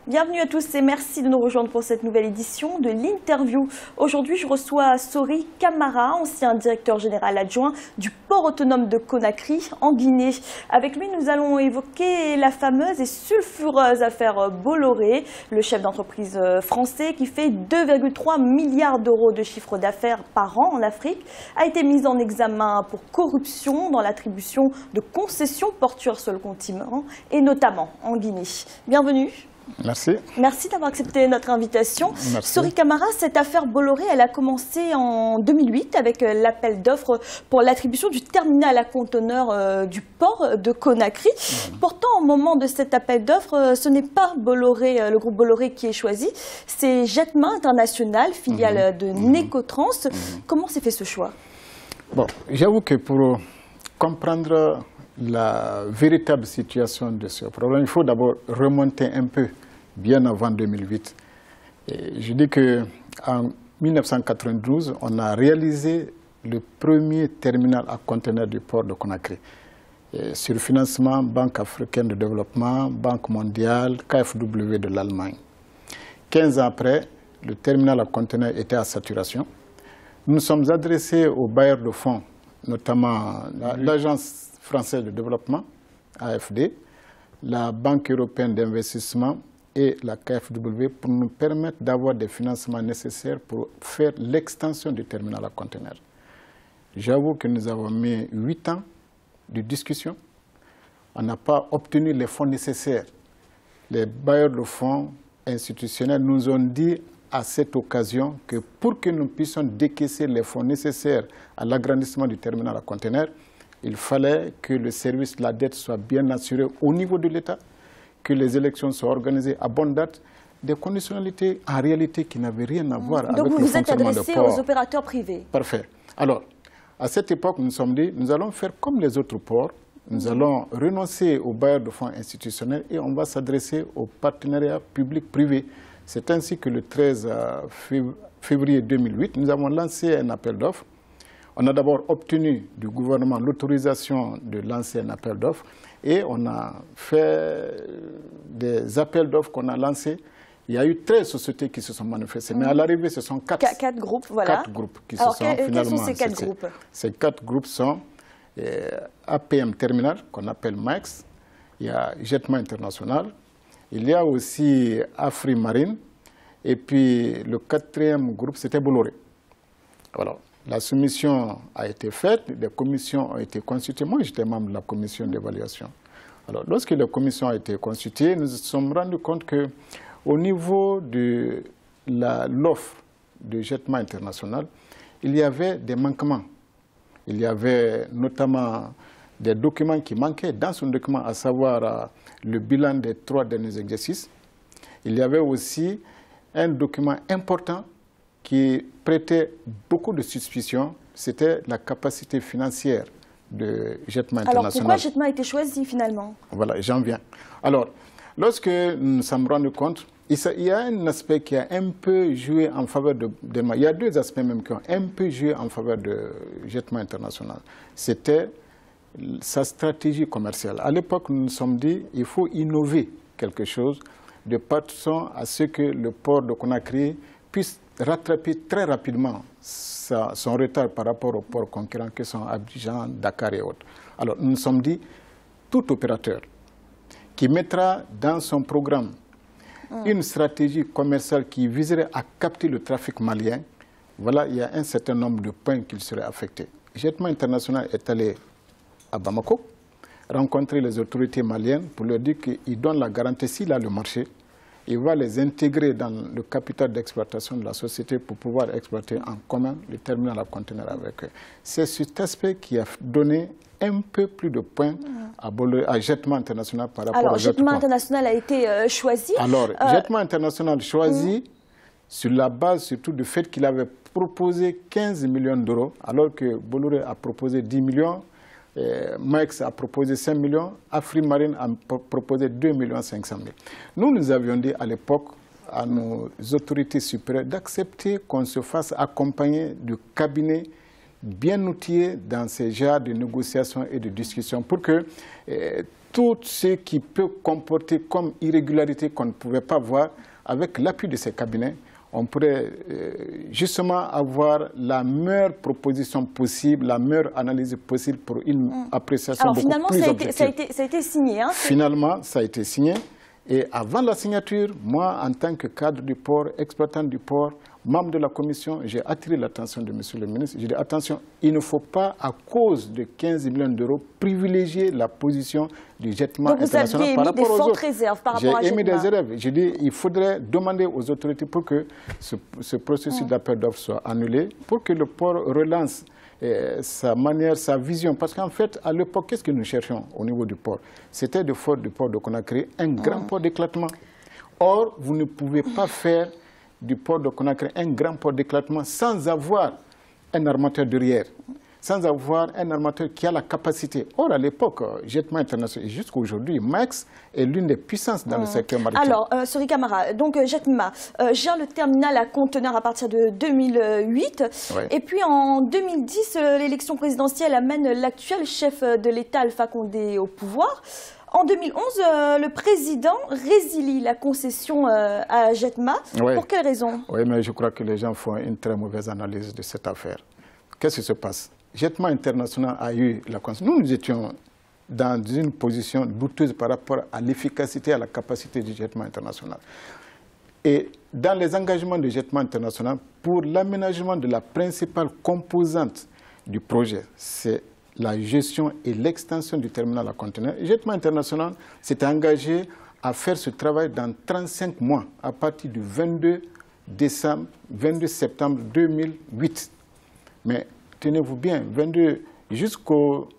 Bienvenue à tous et merci de nous rejoindre pour cette nouvelle édition de l'interview. Aujourd'hui, je reçois Sory Camara, ancien directeur général adjoint du port autonome de Conakry en Guinée. Avec lui, nous allons évoquer la fameuse et sulfureuse affaire Bolloré, le chef d'entreprise français qui fait 2,3 milliards d'euros de chiffre d'affaires par an en Afrique, a été mis en examen pour corruption dans l'attribution de concessions portuaires sur le continent et notamment en Guinée. Bienvenue. Merci. Merci d'avoir accepté notre invitation. Merci. Sory Camara, cette affaire Bolloré, elle a commencé en 2008 avec l'appel d'offres pour l'attribution du terminal à conteneurs du port de Conakry. Pourtant, au moment de cet appel d'offres, ce n'est pas Bolloré, le groupe Bolloré qui est choisi, c'est Jetma International, filiale de Necotrans. Comment s'est fait ce choix? Bon, j'avoue que pour comprendre la véritable situation de ce problème, il faut d'abord remonter un peu bien avant 2008. Et je dis qu'en 1992, on a réalisé le premier terminal à conteneurs du port de Conakry. Et sur financement Banque africaine de développement, Banque mondiale, KfW de l'Allemagne. 15 ans après, le terminal à conteneurs était à saturation. Nous nous sommes adressés aux bailleurs de fonds, notamment l'Agence française de développement, AFD, la Banque européenne d'investissement et la KfW pour nous permettre d'avoir des financements nécessaires pour faire l'extension du terminal à conteneurs. J'avoue que nous avons mis 8 ans de discussion. On n'a pas obtenu les fonds nécessaires. Les bailleurs de fonds institutionnels nous ont dit à cette occasion que pour que nous puissions décaisser les fonds nécessaires à l'agrandissement du terminal à conteneurs, il fallait que le service de la dette soit bien assuré au niveau de l'État, que les élections soient organisées à bonne date, des conditionnalités en réalité qui n'avaient rien à voir avec le fonctionnement de port. Donc vous vous êtes adressé aux opérateurs privés. Parfait. Alors, à cette époque, nous nous sommes dit, nous allons faire comme les autres ports, nous allons renoncer aux bailleurs de fonds institutionnels et on va s'adresser aux partenariats publics-privés. C'est ainsi que le 13 février 2008, nous avons lancé un appel d'offres. On a d'abord obtenu du gouvernement l'autorisation de lancer un appel d'offres et on a fait des appels d'offres qu'on a lancés. Il y a eu 13 sociétés qui se sont manifestées, mais à l'arrivée, ce sont 4 groupes, voilà. 4 groupes qui se sont finalement... Quels sont ces 4 groupes? Ces 4 groupes sont APM Terminal, qu'on appelle MAX, il y a Jetma International, il y a aussi Afri Marine, et puis le 4e groupe, c'était Bolloré. Voilà. La soumission a été faite, des commissions ont été constituées. Moi, j'étais membre de la commission d'évaluation. Alors, lorsque la commission a été constituée, nous nous sommes rendus compte qu'au niveau de l'offre de Jetma International, il y avait des manquements. Il y avait notamment des documents qui manquaient dans son document, à savoir le bilan des 3 derniers exercices. Il y avait aussi un document important qui prêtait beaucoup de suspicions, c'était la capacité financière de Jetma International. Alors pourquoi Jetma a été choisi finalement? Voilà, j'en viens. Alors, lorsque nous nous sommes rendus compte, il y a un aspect qui a un peu joué en faveur de il y a 2 aspects même qui ont un peu joué en faveur de Jetma International. C'était sa stratégie commerciale. À l'époque, nous nous sommes dit qu'il faut innover quelque chose de façon à ce que le port de Conakry puisse rattraper très rapidement son retard par rapport aux ports concurrents que sont Abidjan, Dakar et autres. Alors, nous nous sommes dit, tout opérateur qui mettra dans son programme une stratégie commerciale qui viserait à capter le trafic malien, voilà, il y a un certain nombre de points qui seraient affectés. Jetma International est allé à Bamako, rencontrer les autorités maliennes pour leur dire qu'ils donnent la garantie s'il a le marché. Il va les intégrer dans le capital d'exploitation de la société pour pouvoir exploiter en commun le terminal à conteneurs avec eux. C'est cet aspect qui a donné un peu plus de points à Jetma International par rapport à Alors, Jetma International a été choisi. Alors, Jetma International choisi sur la base surtout du fait qu'il avait proposé 15 millions d'euros, alors que Bolloré a proposé 10 millions. Max a proposé 5 millions, Afri Marine a proposé 2 500 000. Nous avions dit à l'époque à nos autorités supérieures d'accepter qu'on se fasse accompagner du cabinet bien outillé dans ces genres de négociations et de discussions pour que tout ce qui peut comporter comme irrégularité qu'on ne pouvait pas voir, avec l'appui de ces cabinets, on pourrait justement avoir la meilleure proposition possible, la meilleure analyse possible pour une appréciation beaucoup plus objective. Ça a été signé. Hein, finalement, ça a été signé. Et avant la signature, moi, en tant que cadre du port, exploitant du port, membre de la commission, j'ai attiré l'attention de M. le ministre. J'ai dit, attention, il ne faut pas, à cause de 15 millions d'euros, privilégier la position du Jetma international par rapport aux autres. Donc vous aviez émis des fortes réserves par rapport à Jetma. J'ai émis des réserves. J'ai dit, il faudrait demander aux autorités pour que ce processus d'appel d'offres soit annulé, pour que le port relance sa manière, sa vision. Parce qu'en fait, à l'époque, qu'est-ce que nous cherchions au niveau du port? C'était de faire du port de Conakry un grand port d'éclatement. Or, vous ne pouvez pas faire du port de Conakry un grand port d'éclatement sans avoir un armateur derrière, sans avoir un armateur qui a la capacité. Or, à l'époque, Jetma International, jusqu'à aujourd'hui, Max est l'une des puissances dans le secteur maritime. Alors, Sori Camara, donc Jetma gère le terminal à conteneurs à partir de 2008. Ouais. Et puis en 2010, l'élection présidentielle amène l'actuel chef de l'État, Alpha Condé, au pouvoir. En 2011, le président résilie la concession à Jetma. Oui. Pour quelle raison? Oui, mais je crois que les gens font une très mauvaise analyse de cette affaire. Qu'est-ce qui se passe? Jetma International a eu la concession. Nous étions dans une position douteuse par rapport à l'efficacité et à la capacité du Jetma International. Et dans les engagements de Jetma International, pour l'aménagement de la principale composante du projet, c'est la gestion et l'extension du terminal à conteneurs. Jetma International s'est engagé à faire ce travail dans 35 mois à partir du 22 septembre 2008. Mais tenez-vous bien, jusqu'au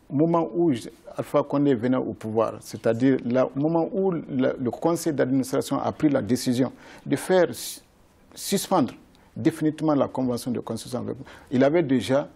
moment où Alpha Condé venait au pouvoir, c'est-à-dire au moment où le conseil d'administration a pris la décision de faire suspendre définitivement la convention de concession avec nous, il avait déjà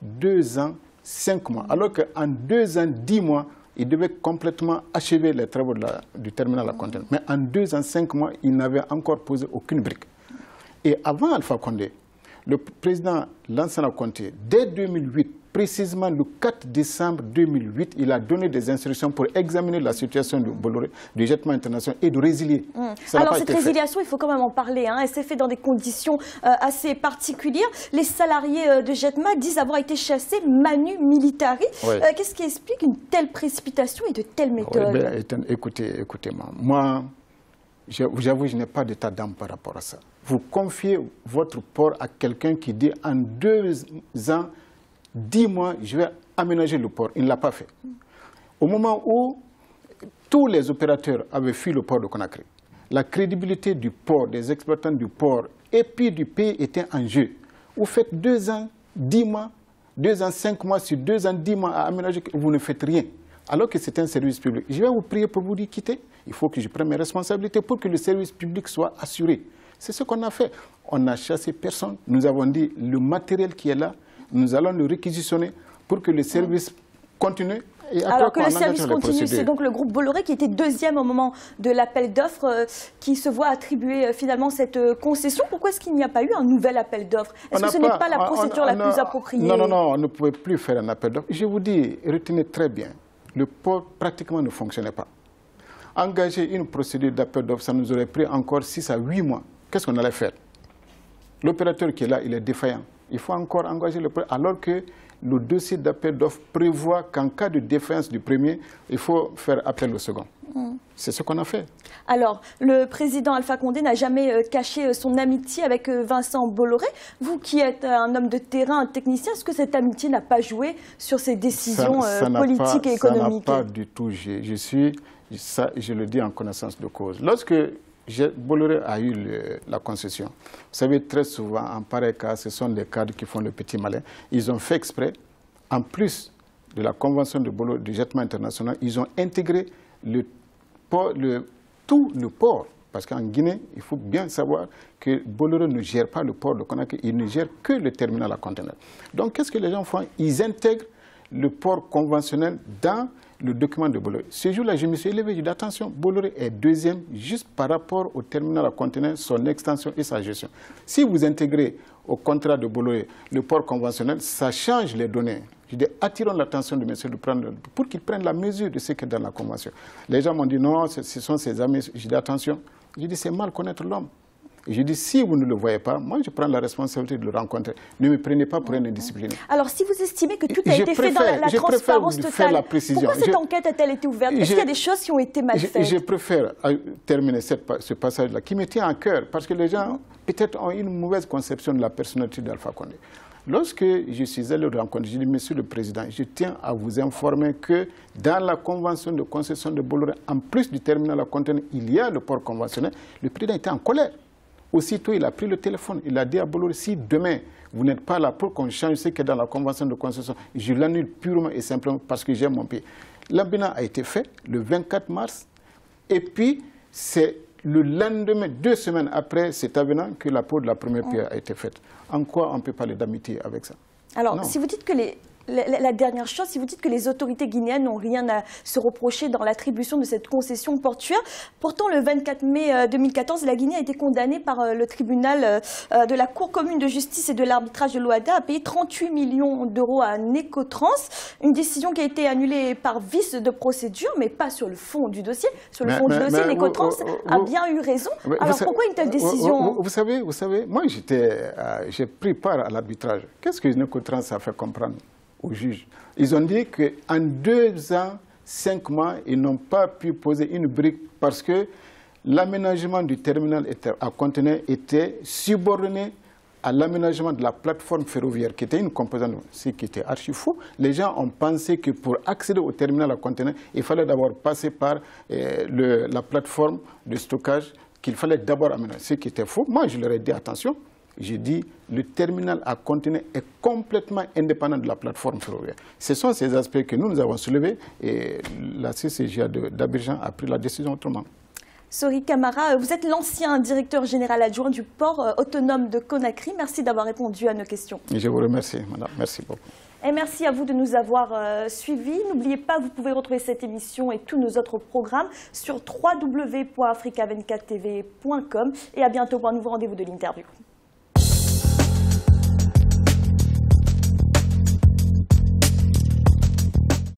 2 ans, 5 mois, alors qu'en 2 ans, 10 mois, il devait complètement achever les travaux du terminal à conteneurs. Mais en 2 ans, 5 mois, il n'avait encore posé aucune brique. Et avant Alpha Condé, le président Lansana Conté, dès 2008, précisément le 4 décembre 2008, il a donné des instructions pour examiner la situation du Jetma International et de résilier. Alors cette résiliation, il faut quand même en parler. Hein. Elle s'est faite dans des conditions assez particulières. Les salariés de Jetma disent avoir été chassés manu militari. Oui. Qu'est-ce qui explique une telle précipitation et de telles méthodes? Oui, écoutez-moi. Moi, j'avoue, je n'ai pas d'état d'âme par rapport à ça. Vous confiez votre port à quelqu'un qui dit en 2 ans, 10 mois, je vais aménager le port. Il ne l'a pas fait. Au moment où tous les opérateurs avaient fui le port de Conakry, la crédibilité du port, des exploitants du port et puis du pays était en jeu. Vous faites 2 ans, 10 mois, 2 ans, 5 mois, sur 2 ans, 10 mois à aménager, vous ne faites rien. Alors que c'est un service public. Je vais vous prier pour vous dire quitter. Il faut que je prenne mes responsabilités pour que le service public soit assuré. C'est ce qu'on a fait. On n'a chassé personne. Nous avons dit le matériel qui est là, nous allons le réquisitionner pour que le service continue. Et alors que le service continue, c'est donc le groupe Bolloré qui était 2e au moment de l'appel d'offres qui se voit attribuer finalement cette concession. Pourquoi est-ce qu'il n'y a pas eu un nouvel appel d'offres? Est-ce que ce n'est pas la procédure la plus appropriée? Non, on ne pouvait plus faire un appel d'offres. Je vous dis, retenez très bien, le port pratiquement ne fonctionnait pas. Engager une procédure d'appel d'offres, ça nous aurait pris encore 6 à 8 mois. Qu'est-ce qu'on allait faire? L'opérateur qui est là, il est défaillant. Il faut encore engager le premier, alors que le dossier d'appel d'offres prévoit qu'en cas de défaillance du premier, il faut faire appel au second. C'est ce qu'on a fait. Alors, le président Alpha Condé n'a jamais caché son amitié avec Vincent Bolloré. Vous qui êtes un homme de terrain, un technicien, est-ce que cette amitié n'a pas joué sur ces décisions politiques et économiques? Ça n'a pas du tout. Je le dis en connaissance de cause. Lorsque Bolloré a eu la concession, vous savez, très souvent, en pareil cas, ce sont des cadres qui font le petit malin. Ils ont fait exprès, en plus de la convention du Jetma International, ils ont intégré tout le port. Parce qu'en Guinée, il faut bien savoir que Bolloré ne gère pas le port de Conakry, il ne gère que le terminal à conteneurs. Donc, qu'est-ce que les gens font? Ils intègrent le port conventionnel dans le document de Bolloré. Ce jour-là, je me suis élevé, j'ai dit attention, Bolloré est deuxième juste par rapport au terminal à conteneurs, son extension et sa gestion. Si vous intégrez au contrat de Bolloré le port conventionnel, ça change les données. Je dis, attirons l'attention du monsieur pour qu'il prenne la mesure de ce qui est dans la convention. Les gens m'ont dit non, ce sont ses amis. Je dis attention, je dis c'est mal connaître l'homme. Je dis, si vous ne le voyez pas, moi je prends la responsabilité de le rencontrer. Ne me prenez pas pour un indiscipliné. Alors si vous estimez que tout a été fait dans la transparence totale, pourquoi cette enquête a-t-elle été ouverte? Est-ce qu'il y a des choses qui ont été mal faites? Je préfère terminer ce passage-là qui me tient à cœur, parce que les gens peut-être ont une mauvaise conception de la personnalité d'Alpha Condé. Lorsque je suis allé le rencontrer, j'ai dit, Monsieur le Président, je tiens à vous informer que dans la convention de concession de Bolloré, en plus du terminal à conteneurs, il y a le port conventionnel. Le Président était en colère. Aussitôt, il a pris le téléphone, il a dit à Bolloré, si demain, vous n'êtes pas là pour qu'on change ce qui est dans la convention de concession, je l'annule purement et simplement parce que j'aime mon pays. L'avenant a été fait le 24 mars, et puis c'est le lendemain, 2 semaines après cet avenant, que la peau de la première pierre a été faite. En quoi on peut parler d'amitié avec ça? Alors, si vous dites que la dernière chose, si vous dites que les autorités guinéennes n'ont rien à se reprocher dans l'attribution de cette concession portuaire, pourtant le 24 mai 2014, la Guinée a été condamnée par le tribunal de la Cour commune de justice et de l'arbitrage de l'OHADA à payer 38 millions d'euros à Necotrans, une décision qui a été annulée par vice de procédure, mais pas sur le fond du dossier. Sur le fond du dossier, Necotrans a bien eu raison. Alors pourquoi une telle décision? Vous savez, moi j'ai pris part à l'arbitrage. Qu'est-ce que Necotrans a fait comprendre aux juges? Ils ont dit qu'en 2 ans, 5 mois, ils n'ont pas pu poser une brique parce que l'aménagement du terminal à conteneurs était subordonné à l'aménagement de la plateforme ferroviaire, qui était une composante, ce qui était archi faux. Les gens ont pensé que pour accéder au terminal à conteneurs, il fallait d'abord passer par la plateforme de stockage qu'il fallait d'abord aménager, ce qui était faux. Moi, je leur ai dit attention. J'ai dit, le terminal à conteneurs est complètement indépendant de la plateforme ferroviaire. Ce sont ces aspects que nous avons soulevés et la CCJA d'Abidjan a pris la décision autrement. Sori Camara, vous êtes l'ancien directeur général adjoint du port autonome de Conakry. Merci d'avoir répondu à nos questions. Je vous remercie, madame. Merci beaucoup. Et merci à vous de nous avoir suivis. N'oubliez pas, vous pouvez retrouver cette émission et tous nos autres programmes sur www.africa24tv.com. Et à bientôt pour un nouveau rendez-vous de l'interview.